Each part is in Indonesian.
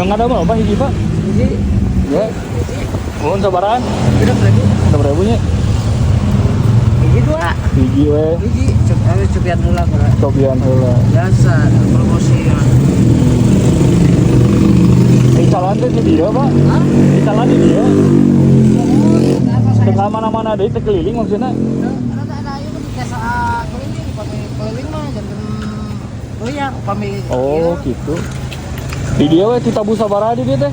Kang ada berapa hiji Pak? Hiji. Ya. Mohon sabaran. Udah ribu. Berapa ribunya? Hiji dua. Hiji we. Hiji. Cobian heula bara. Cobian heula. Biasa promosi. Jalan teh di dia Pak? Hah? Di jalan di dia. Apa Ke mana-mana deui teh keliling maksudna. ada ayo kan desa keliling pakai keliling mah jangan goyang upami. Oh, gitu. Di dia we ti tabu sabaraha di dia teh?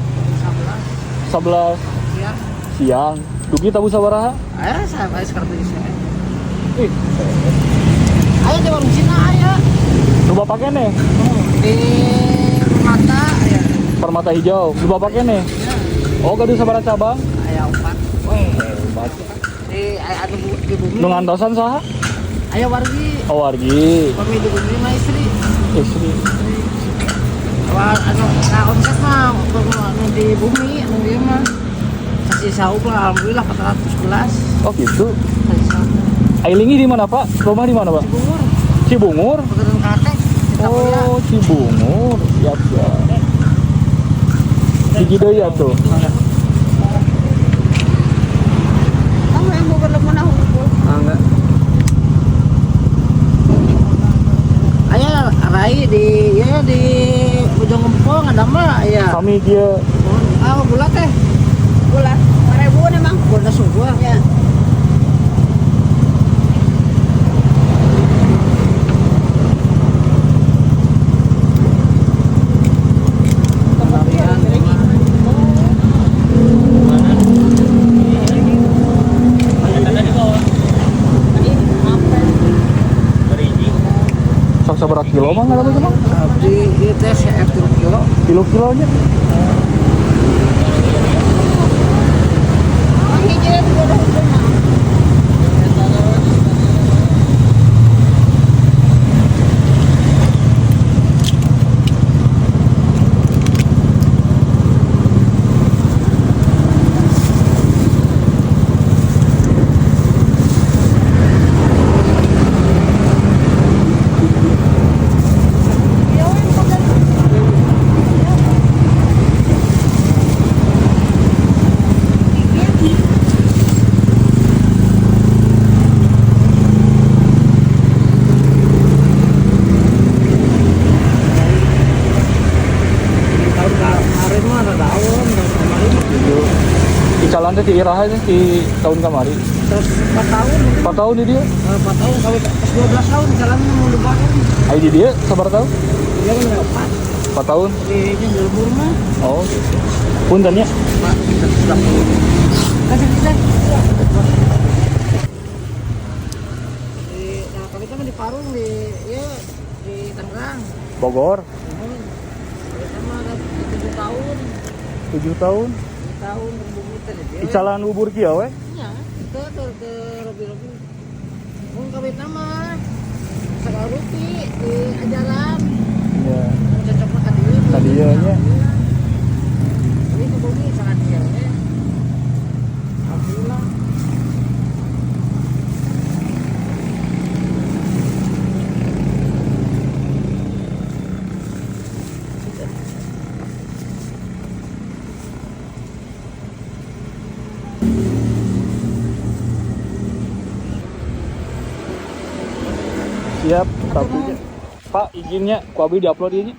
11 Ya. siang. Dugi tabu sabaraha? Saya sekarang di sini. Ih, Ayo di warung Cina ayo. coba pakai nih. Di mata ya. Permata hijau. Coba pakai nih. Ya. Oh, gaduh sabaraha cabang? Aya 4. Weh, hebat. Di bumi. Nu ngantosan saha? Aya wargi. Oh, wargi. Upami di bumi mah istri. Istri. Wah, nah omset mah untuk di bumi, anu dia mah kasih sauk lah, alhamdulillah 411. Oh, gitu. Kasih sauk. Ailingi di mana, Pak? Rumah di mana, Pak? Cibungur, Cibungur. Pegeran Katek, kita kuliah. Oh, Cibungur. Siap, siap. Hiji deui atuh. Kamu yang bukan lemah nah hukum. Enggak. Ayo Rai di Ujung Gempong ada mah ya. Kami dia Ah, bulat teh. Bulat. 1000 emang. Bulat subuh. Ya. sok sabaraha kilo mah ngaranna mah? Di teh CF 3 kilo. Kilo-kilonya. Tahun kemarin mah ada daun, tahun kemarin Di jalan teh di iraha teh di tahun kamari. terus 4 tahun. 4 tahun di dia. 4 tahun kawin 12 tahun jalan mau lebaran. Ai di dia sabar tahun? Dia kan udah 4. 4 tahun. Di Jelbur mah. Oh, gitu. Punten ya. Pak, kita sudah kasih kita. Nah, kami kan di Parung di Tangerang. Bogor. Kita mah ada 7 tahun. 7 tahun. 7 tahun berbumi tadi dia. Di jalan bubur kieu we. Iya, ke Robi-Robi. Mun kawit nama sakaruti di ajaran. Iya. Cocok ka dieu. Ka dieu nya. Ini ke bumi sangat dia. Alhamdulillah. Siap, tapi Pak izinnya ku abdi diupload ieu nya.